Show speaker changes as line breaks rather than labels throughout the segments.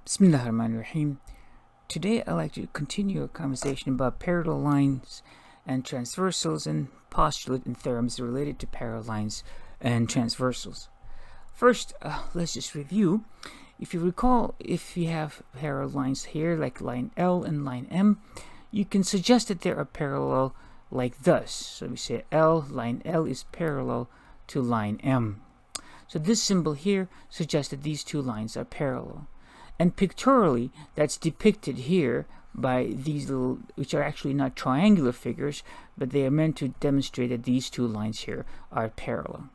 Bismillahirrahmanirrahim. Today I'd like to continue a conversation about parallel lines and transversals and postulate and theorems related to parallel lines and transversals. First, let's just review. If you recall, if you have parallel lines here like line L and line M, you can suggest that they are parallel like thus. So we say line L is parallel to line M. So this symbol here suggests that these two lines are parallel. And pictorially, that's depicted here by these little, which are actually not triangular figures, but they are meant to demonstrate that these two lines here are parallel.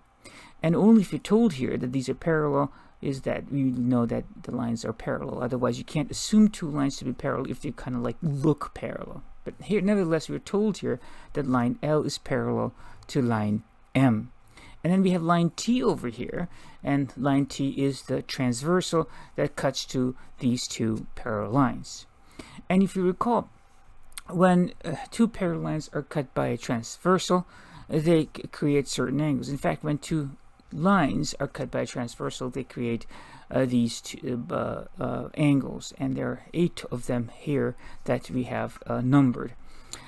And only if you're told here that these are parallel is that we know that the lines are parallel. Otherwise, you can't assume two lines to be parallel if they kind of like look parallel. But here, nevertheless, we're told here that line L is parallel to line M. And then we have line T over here, and line T is the transversal that cuts to these two parallel lines. And if you recall, when two parallel lines are cut by a transversal, they create certain angles. In fact, when two lines are cut by a transversal, they create these two angles, and there are 8 of them here that we have numbered.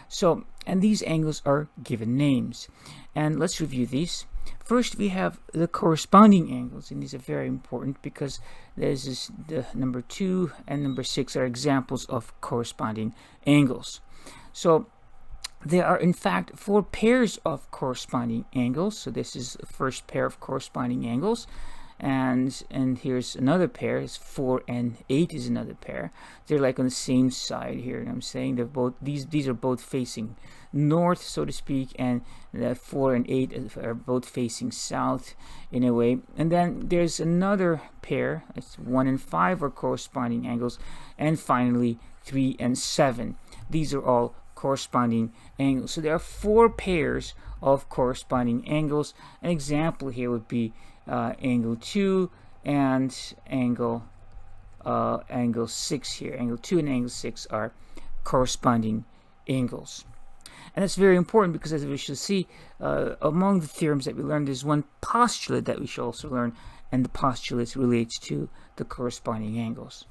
So, and these angles are given names. And let's review these. First, we have the corresponding angles, and these are very important because there's this, the number 2 and number 6 are examples of corresponding angles. So there are in fact 4 pairs of corresponding angles. So this is the first pair of corresponding angles, and here's another pair. It's 4 and 8 is another pair. They're like on the same side here. And I'm saying they're both these are both facing north, so to speak, and 4 and 8 are both facing south in a way. And then there's another pair. It's 1 and 5 are corresponding angles, and finally 3 and 7. These are all corresponding angles. So there are 4 pairs of corresponding angles. An example here would be angle 2 and angle 6 here. Angle 2 and angle 6 are corresponding angles. And that's very important because, as we shall see, among the theorems that we learned, there's one postulate that we shall also learn, and the postulate relates to the corresponding angles.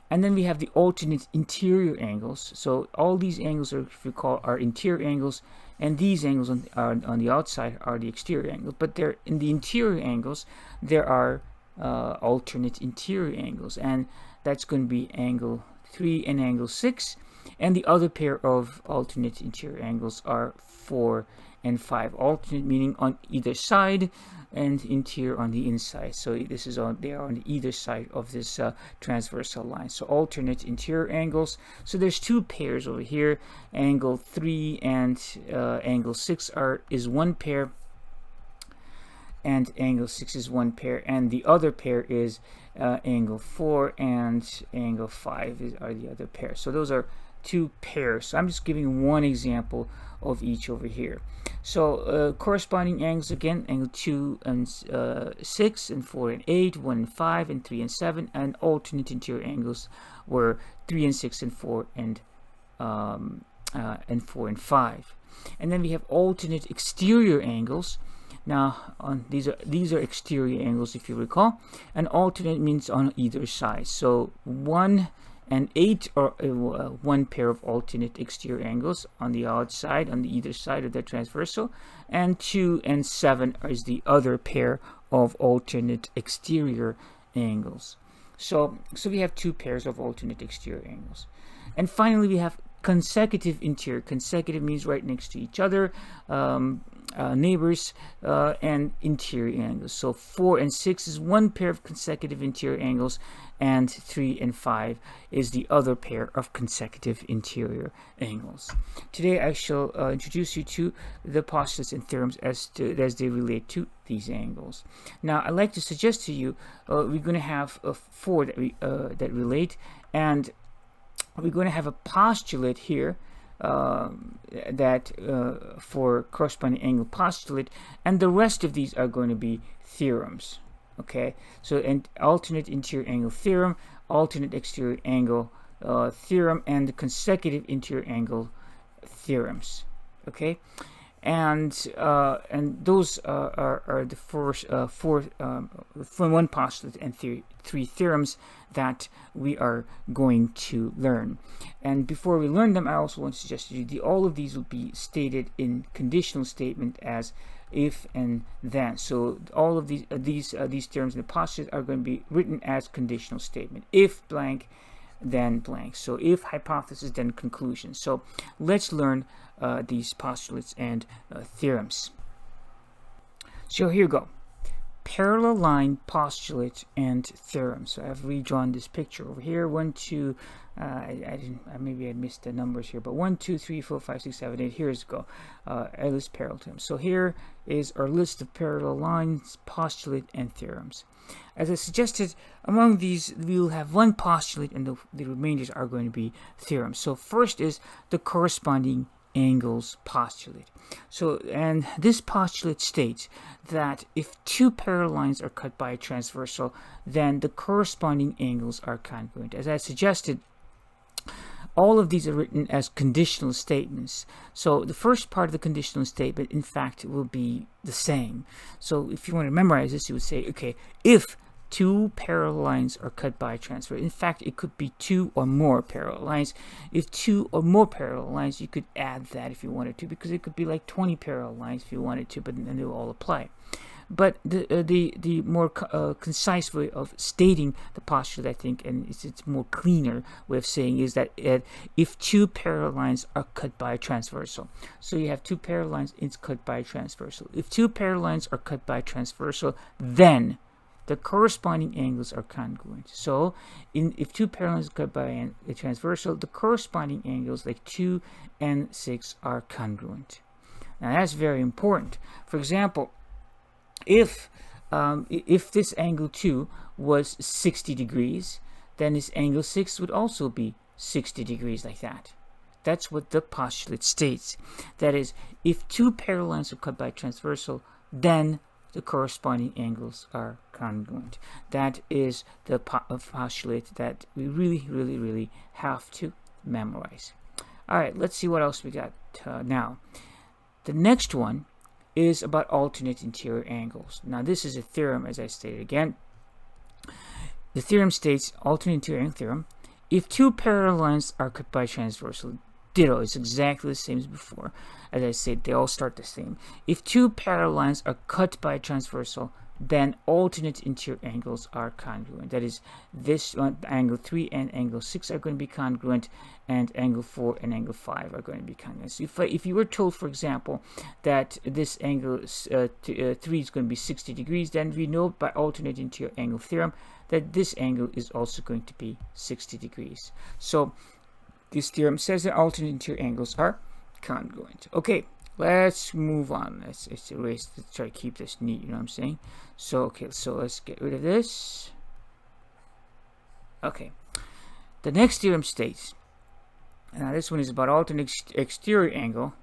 And then we have the alternate interior angles. So all these angles, are, if you recall, are interior angles, and these angles on the outside are the exterior angles. But there, in the interior angles, there are alternate interior angles, and that's going to be angle 3 and angle 6. And the other pair of alternate interior angles are 4 and 5. Alternate meaning on either side, and interior on the inside. So this is they are on either side of this transversal line. So alternate interior angles. So there's 2 pairs over here. Angle 3 and angle 6 is one pair, and angle 6 is one pair, and the other pair is angle 4 and angle 5 are the other pair. So those are 2 pairs. So I'm just giving one example of each over here. So corresponding angles again, angle 2 and 6, and 4 and 8, 1 and 5, and 3 and 7, and alternate interior angles were 3 and 6, and 4 and 4 and 5. And then we have alternate exterior angles. Now, these are exterior angles, if you recall, and alternate means on either side. So 1 and 8 are one pair of alternate exterior angles on the outside, on the either side of the transversal, and 2 and 7 is the other pair of alternate exterior angles. So we have 2 pairs of alternate exterior angles. And finally, we have consecutive interior. Consecutive means right next to each other, neighbors, and interior angles. So 4 and 6 is one pair of consecutive interior angles, and 3 and 5 is the other pair of consecutive interior angles. Today I shall introduce you to the postulates and theorems as they relate to these angles. Now I'd like to suggest to you we're going to have 4 that relate, and we're going to have a postulate here that for corresponding angle postulate, and the rest of these are going to be theorems. Okay, so an alternate interior angle theorem, alternate exterior angle theorem, and the consecutive interior angle theorems. Okay, and those are the first from one postulate and three theorems that we are going to learn. And before we learn them, I also want to suggest to you all of these will be stated in conditional statement as if and then. So all of these theorems in the postulate are going to be written as conditional statement. If blank, then blank. So if hypothesis, then conclusion. So let's learn these postulates and theorems. So here we go. Parallel line, postulate, and theorem. So I've redrawn this picture over here. 1, 2, maybe I missed the numbers here, but 1, 2, 3, 4, 5, 6, 7, 8. Here's go. I list parallel terms. So here is our list of parallel lines, postulate, and theorems. As I suggested, among these we will have one postulate, and the remainders are going to be theorems. So first is the corresponding angles postulate. So, and this postulate states that if two parallel lines are cut by a transversal, then the corresponding angles are congruent. As I suggested, all of these are written as conditional statements. So the first part of the conditional statement, in fact, will be the same. So if you want to memorize this, you would say, okay, if two parallel lines are cut by a transversal. In fact, it could be two or more parallel lines. If two or more parallel lines, you could add that if you wanted to, because it could be like 20 parallel lines if you wanted to, but then they will all apply. But the more concise way of stating the postulate, I think, and it's more cleaner way of saying, is that if two parallel lines are cut by a transversal. So you have two parallel lines, it's cut by a transversal. If two parallel lines are cut by a transversal, then the corresponding angles are congruent. So if two parallel lines are cut by a transversal, the corresponding angles, like 2 and 6, are congruent. Now that's very important. For example, if this angle 2 was 60 degrees, then this angle 6 would also be 60 degrees, like that. That's what the postulate states. That is, if two parallel lines are cut by transversal, then the corresponding angles are congruent. That is the postulate that we really have to memorize. All right, let's see what else we got now. The next one is about alternate interior angles. Now this is a theorem, as I stated again. The theorem states, alternate interior angle theorem, if two parallel lines are cut by transversal, ditto, it's exactly the same as before. As I said, they all start the same. If two parallel lines are cut by transversal, then alternate interior angles are congruent. That is, this one, angle 3 and angle 6 are going to be congruent, and angle 4 and angle 5 are going to be congruent. So if you were told, for example, that this angle 3 is going to be 60 degrees, then we know by alternate interior angle theorem that this angle is also going to be 60 degrees. So this theorem says that alternate interior angles are congruent. Okay, let's move on. Let's erase. Let's try to keep this neat. You know what I'm saying? So okay, so let's get rid of this. Okay, the next theorem states. Now this one is about alternate exterior angle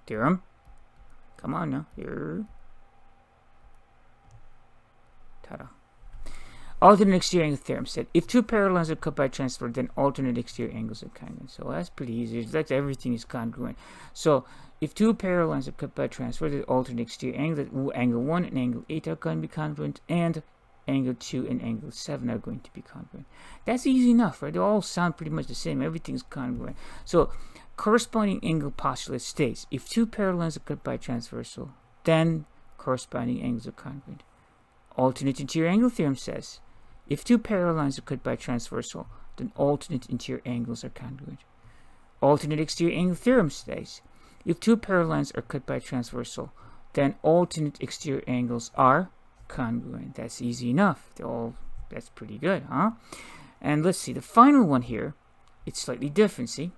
theorem. Come on now, here. Ta-da. Alternate exterior angle theorem said, if two parallel lines are cut by transfer, then alternate exterior angles are congruent. So that's pretty easy. It's like everything is congruent. So if two parallel lines are cut by transfer, the alternate exterior angle, angle 1 and angle 8 are going to be congruent, and angle 2 and angle 7 are going to be congruent. That's easy enough, right? They all sound pretty much the same. Everything's congruent. So corresponding angle postulate states, if two parallel lines are cut by transversal, then corresponding angles are congruent. Alternate interior angle theorem says, if two parallel lines are cut by transversal, then alternate interior angles are congruent. Alternate exterior angle theorem states, if two parallel lines are cut by transversal, then alternate exterior angles are congruent. That's easy enough. That's pretty good, huh? And let's see, the final one here, it's slightly different, see?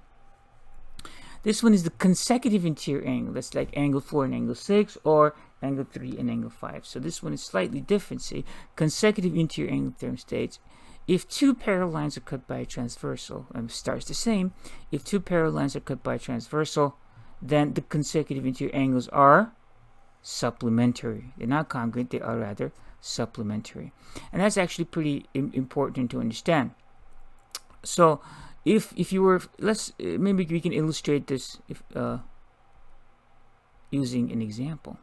This one is the consecutive interior angle. That's like angle 4 and angle 6, or angle 3 and angle 5. So this one is slightly different. See, consecutive interior angle theorem states, if two parallel lines are cut by a transversal, and starts the same, if two parallel lines are cut by a transversal, then the consecutive interior angles are supplementary. They're not congruent, they are rather supplementary. And that's actually pretty important to understand. So if you were, maybe we can illustrate this. using an example.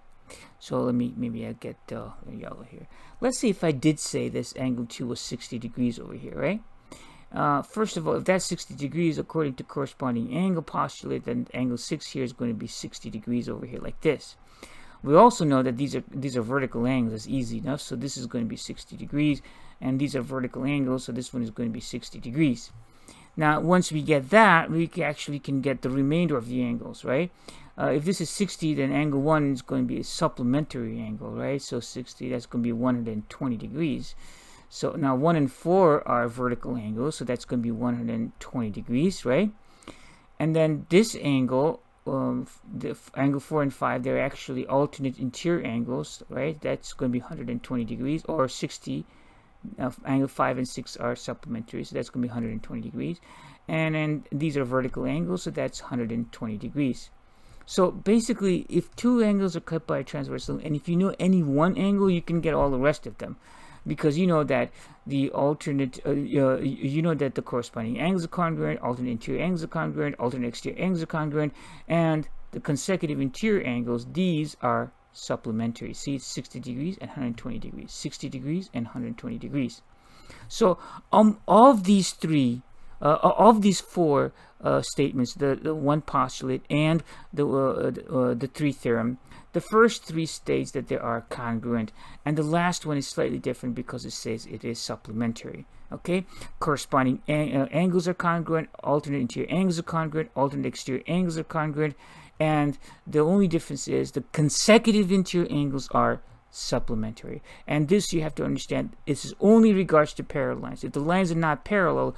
So maybe I get yellow here. Let's see if I did say this angle 2 was 60 degrees over here, right? First of all, if that's 60 degrees according to corresponding angle postulate, then angle 6 here is going to be 60 degrees over here like this. We also know that these are vertical angles. It's easy enough. So this is going to be 60 degrees, and these are vertical angles, so this one is going to be 60 degrees. Now, once we get that, we actually can get the remainder of the angles, right? If this is 60, then angle 1 is going to be a supplementary angle, right? So 60, that's going to be 120 degrees. So now 1 and 4 are vertical angles, so that's going to be 120 degrees, right? And then this angle, the angle 4 and 5, they're actually alternate interior angles, right? That's going to be 120 degrees, or 60. Angle 5 and 6 are supplementary, so that's going to be 120 degrees. And then these are vertical angles, so that's 120 degrees. So basically, if two angles are cut by a transversal, and if you know any one angle, you can get all the rest of them, because you know that the alternate, you know that the corresponding angles are congruent, alternate interior angles are congruent, alternate exterior angles are congruent, and the consecutive interior angles, these are supplementary. See, it's 60 degrees and 120 degrees, 60 degrees and 120 degrees. So of these three, of these four statements, the one postulate and the three theorem, the first three states that they are congruent, and the last one is slightly different because it says it is supplementary. Okay, corresponding angles are congruent, alternate interior angles are congruent, alternate exterior angles are congruent, and the only difference is the consecutive interior angles are supplementary. And this, you have to understand, this is only regards to parallel lines. If the lines are not parallel,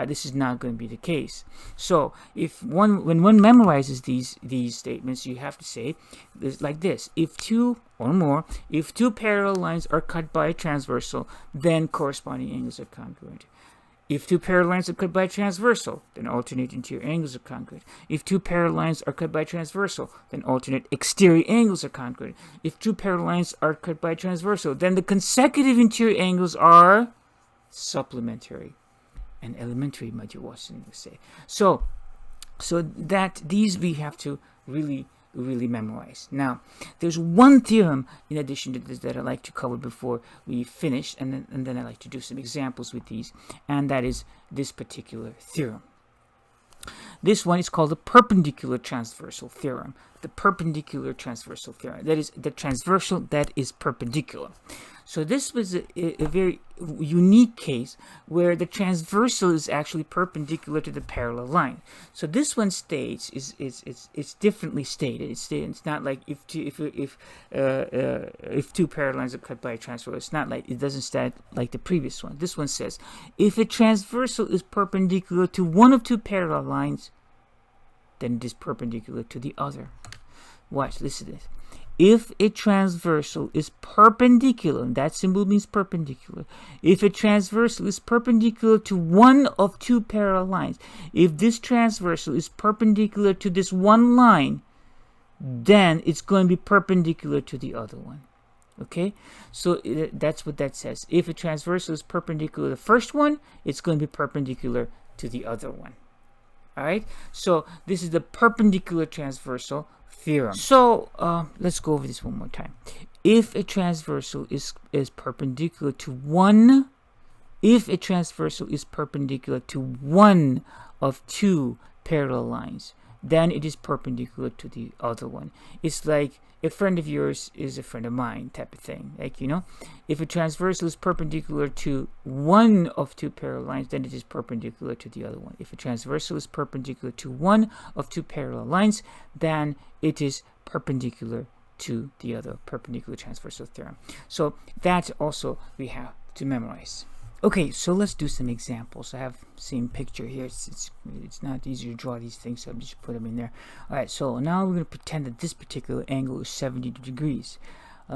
this is not going to be the case. So when one memorizes these statements, you have to say this like this: if two parallel lines are cut by a transversal, then corresponding angles are congruent. If two parallel lines are cut by a transversal, then alternate interior angles are congruent. If two parallel lines are cut by a transversal, then alternate exterior angles are congruent. If two parallel lines are cut by a transversal, then the consecutive interior angles are supplementary and elementary, my dear Watson would say. So that these we have to really memorize. Now, there's one theorem in addition to this that I like to cover before we finish, and then I like to do some examples with these, and that is this particular theorem. This one is called the perpendicular transversal theorem. The perpendicular transversal theorem. That is the transversal that is perpendicular. So this was a very unique case where the transversal is actually perpendicular to the parallel line. So this one states it's differently stated. It's not like if two parallel lines are cut by a transversal. It's not like, it doesn't state like the previous one. This one says if a transversal is perpendicular to one of two parallel lines, then it is perpendicular to the other. Watch, listen to this. If a transversal is perpendicular, and that symbol means perpendicular, if a transversal is perpendicular to one of two parallel lines, if this transversal is perpendicular to this one line, then it's going to be perpendicular to the other one. Okay, so that's what that says. If a transversal is perpendicular to the first one, it's going to be perpendicular to the other one. All right, so this is the perpendicular transversal theorem. So let's go over this one more time. If a transversal is perpendicular to one, if a transversal is perpendicular to one of two parallel lines, then it is perpendicular to the other one. It's like a friend of yours is a friend of mine type of thing. Like, you know, if a transversal is perpendicular to one of two parallel lines, then it is perpendicular to the other one. If a transversal is perpendicular to one of two parallel lines, then it is perpendicular to the other. Perpendicular transversal theorem. So that also we have to memorize. Okay, so let's do some examples. I have the same picture here. It's not easy to draw these things, so I'm just put them in there. All right, so now we're going to pretend that this particular angle is 70 degrees.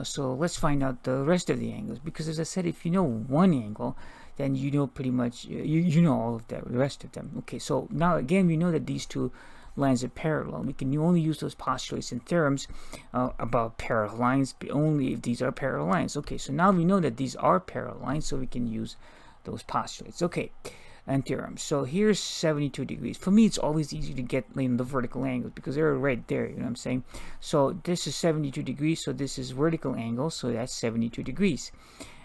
So let's find out the rest of the angles, because as I said, if you know one angle, then you know pretty much, you know all of the rest of them. Okay, so now again, we know that these two lines are parallel. We can only use those postulates and theorems about parallel lines only if these are parallel lines. Okay, so now we know that these are parallel lines, so we can use those postulates. Okay, and theorem. So here's 72 degrees. For me, it's always easy to get the vertical angles because they're right there, you know what I'm saying? So this is 72 degrees, so this is vertical angle, so that's 72 degrees.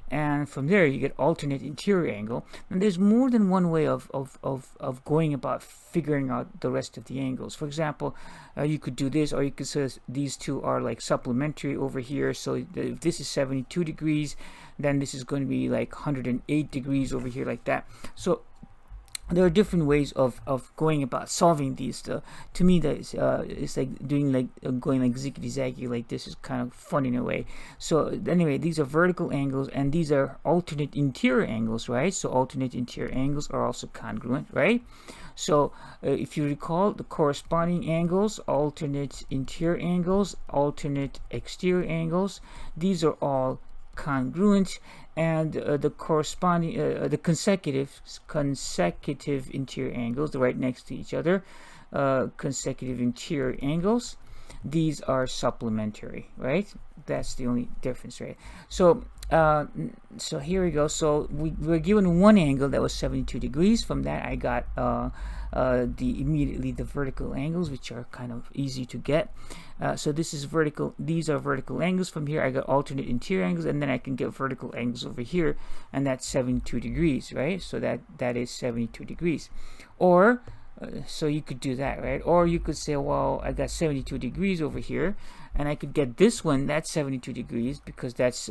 And from there you get alternate interior angle. And there's more than one way of going about figuring out the rest of the angles. For example, you could do this, or you could say these two are like supplementary over here. So if this is 72 degrees, then this is going to be like 108 degrees over here, like that. So there are different ways of going about solving these. To me, that is it's like doing going like ziggity zaggy like this is kind of fun in a way. So anyway, these are vertical angles and these are alternate interior angles, right? So alternate interior angles are also congruent, right? So if you recall, the corresponding angles, alternate interior angles, alternate exterior angles, these are all congruent, and the corresponding the consecutive interior angles, they're right next to each other, consecutive interior angles, these are supplementary, right? That's the only difference, right? So so here we go. So we were given one angle that was 72 degrees. From that I got immediately the vertical angles, which are kind of easy to get. So this is vertical, these are vertical angles. From here I got alternate interior angles, and then I can get vertical angles over here, and that's 72 degrees, right? So that is 72 degrees. Or so you could do that, right? Or you could say, well, I got 72 degrees over here, and I could get this one, that's 72 degrees, because that's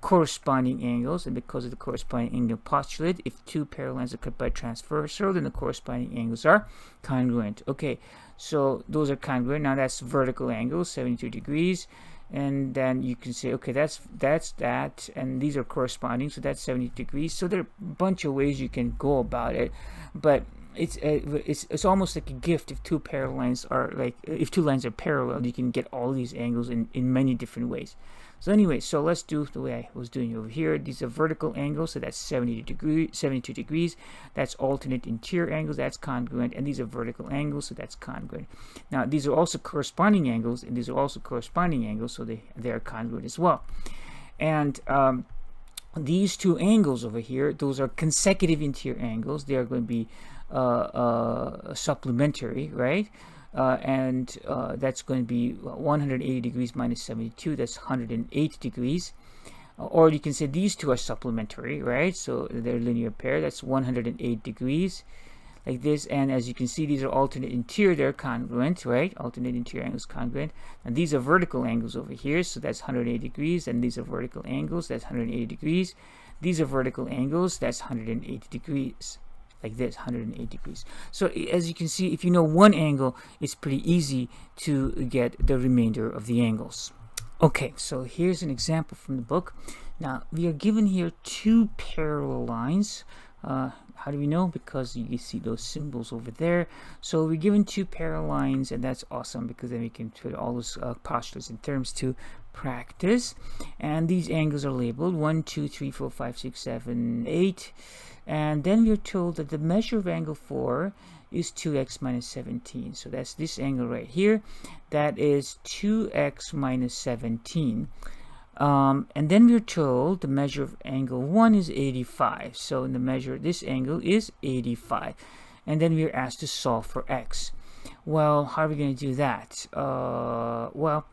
corresponding angles, and because of the corresponding angle postulate, if two parallel lines are cut by transversal, then the corresponding angles are congruent. Okay, so those are congruent. Now that's vertical angles, 72 degrees, and then you can say, okay, that's that, and these are corresponding, so that's 70 degrees. So there are a bunch of ways you can go about it, but it's almost like a gift. If two parallel lines are if two lines are parallel, you can get all these angles in many different ways. So anyway, so let's do the way I was doing over here. These are vertical angles, so that's 72 degrees. That's alternate interior angles, that's congruent, and these are vertical angles, so that's congruent. Now these are also corresponding angles, and these are also corresponding angles, so they are congruent as well. And these two angles over here, those are consecutive interior angles. They are going to be supplementary, right? And that's going to be 180 degrees minus 72, that's 108 degrees. Or you can say these two are supplementary, right? So they're linear pair, that's 108 degrees, like this. And as you can see, these are alternate interior, they're congruent, right? Alternate interior angles congruent. And these are vertical angles over here, so that's 180 degrees, and these are vertical angles, that's 180 degrees. These are vertical angles, that's 180 degrees. Like this, 180 degrees. So as you can see, if you know one angle, it's pretty easy to get the remainder of the angles. Okay, so here's an example from the book. Now we are given here two parallel lines. How do we know? Because you see those symbols over there. So we're given two parallel lines, and that's awesome because then we can put all those postulates and terms to practice. And these angles are labeled 1, 2, 3, 4, 5, 6, 7, 8. And then we're told that the measure of angle 4 is 2x minus 17. So that's this angle right here. That is 2x minus 17. And then we're told the measure of angle 1 is 85. So in the measure, this angle is 85. And then we're asked to solve for x. Well, how are we going to do that? Well,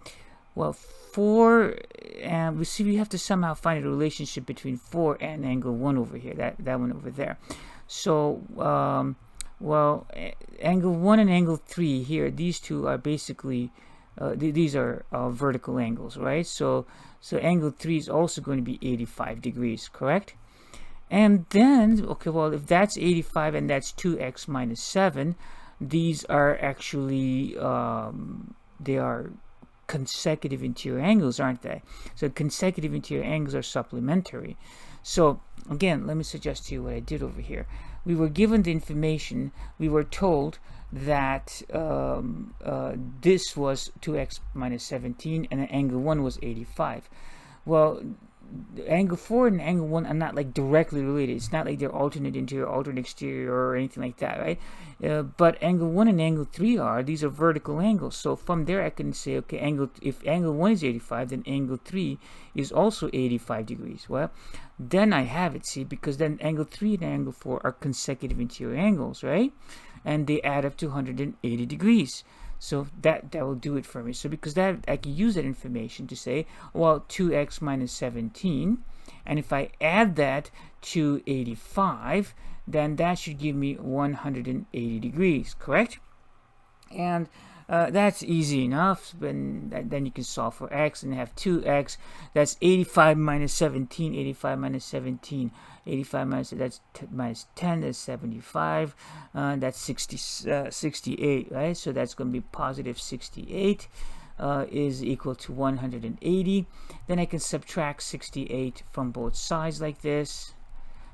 4, and we see we have to somehow find a relationship between 4 and angle 1 over here, that one over there. So well, angle 1 and angle 3 here, these two are basically these are vertical angles, right? So angle 3 is also going to be 85 degrees, correct? And then, okay, well, if that's 85 and that's 2x minus 7, these are actually they are consecutive interior angles, aren't they? So consecutive interior angles are supplementary. So again, let me suggest to you what I did over here. We were given the information. We were told that this was 2x minus 17 and angle 1 was 85. Well, angle 4 and angle 1 are not like directly related. It's not like they're alternate interior, alternate exterior, or anything like that, right? But angle 1 and angle 3 are. These are vertical angles. So from there I can say, okay, if angle 1 is 85, then angle 3 is also 85 degrees. Well, then I have it, see, because then angle 3 and angle 4 are consecutive interior angles, right? And they add up to 180 degrees. So that will do it for me. So because that, I can use that information to say, well, 2x minus 17, and if I add that to 85, then that should give me 180 degrees, correct? And that's easy enough. Then you can solve for x and have 2x. That's 85 minus 17. 85 minus 17. 85 minus minus 10. That's 75. That's 68, right? So that's going to be positive 68 is equal to 180. Then I can subtract 68 from both sides like this.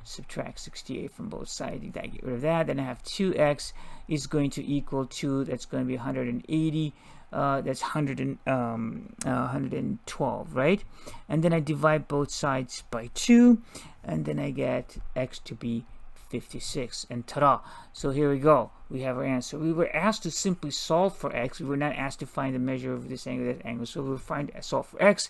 Subtract 68 from both sides, I get rid of that. Then I have 2x is going to equal to, that's going to be 180, that's 112, right? And then I divide both sides by 2, and then I get x to be 56, and ta-da! So here we go, we have our answer. We were asked to simply solve for x. We were not asked to find the measure of this angle, that angle. So we'll solve for x,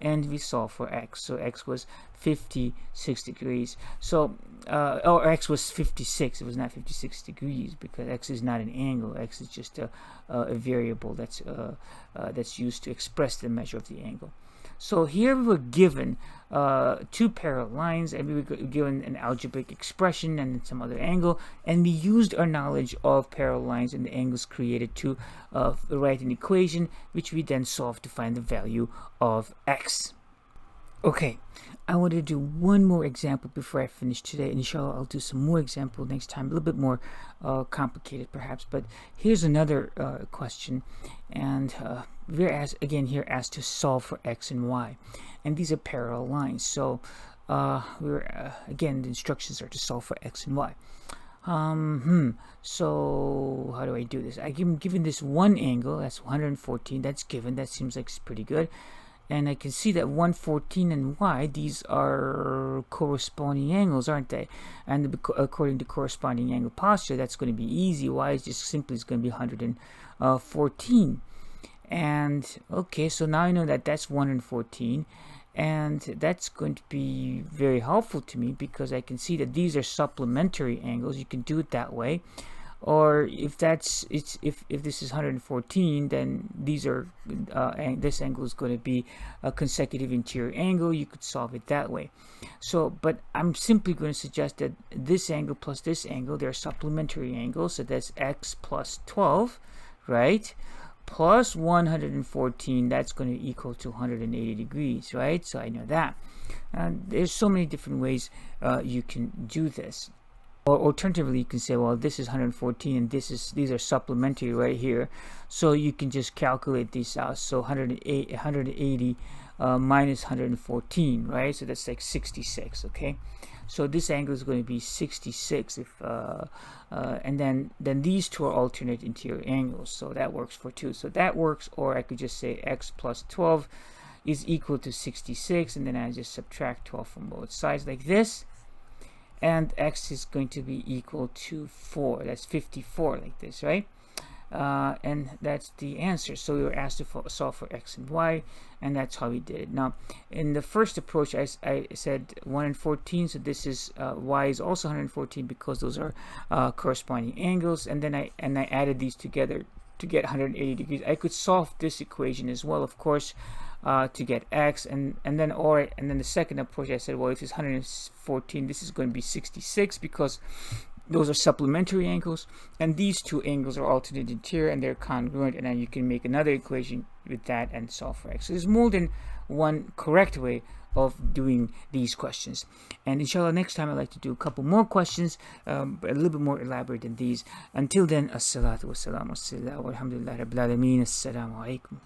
and we solve for x. So x was 56 degrees. So or x was 56. It was not 56 degrees because x is not an angle. X is just a variable that's used to express the measure of the angle. So here we were given two parallel lines, and we were given an algebraic expression and some other angle, and we used our knowledge of parallel lines and the angles created to write an equation, which we then solved to find the value of x. Okay, I want to do one more example before I finish today. Inshallah, I'll do some more example next time, a little bit more complicated perhaps. But here's another question, and we're asked to solve for x and y, and these are parallel lines. So again, the instructions are to solve for x and y. So how do I do this? I'm given this one angle, that's 114. That's given. That seems like it's pretty good. And I can see that 114 and y, these are corresponding angles, aren't they? And according to corresponding angle posture, that's going to be easy. Y is just simply going to be 114. And okay, so now I know that that's 114. And that's going to be very helpful to me because I can see that these are supplementary angles. You can do it that way. Or if this is 114, then these are this angle is going to be a consecutive interior angle. You could solve it that way. So, but I'm simply going to suggest that this angle plus this angle, they're supplementary angles. So that's x plus 12, right? Plus 114, that's going to equal to 180 degrees, right? So I know that. There's so many different ways you can do this. Or alternatively, you can say, well, this is 114 and these are supplementary right here. So you can just calculate these out. So 180 minus 114, right? So that's like 66, okay? So this angle is going to be 66 and then these two are alternate interior angles. So that works for 2. So that works, or I could just say x plus 12 is equal to 66, and then I just subtract 12 from both sides like this. And x is going to be equal to 4. That's 54 like this, right? And that's the answer. So we were asked to solve for x and y, and that's how we did it. Now, in the first approach, I said 114, so this is y is also 114 because those are corresponding angles, and then I added these together to get 180 degrees. I could solve this equation as well, of course, to get x, and then the second approach I said, well, if it's 114, this is going to be 66 because those are supplementary angles, and these two angles are alternate interior and they're congruent, and then you can make another equation with that and solve for x. So there's more than one correct way of doing these questions, and inshallah next time I'd like to do a couple more questions, a little bit more elaborate than these. Until then, as-salatu was-salamu ala rasulillah walhamdulillahi rabbil alameen. Assalamu alaikum.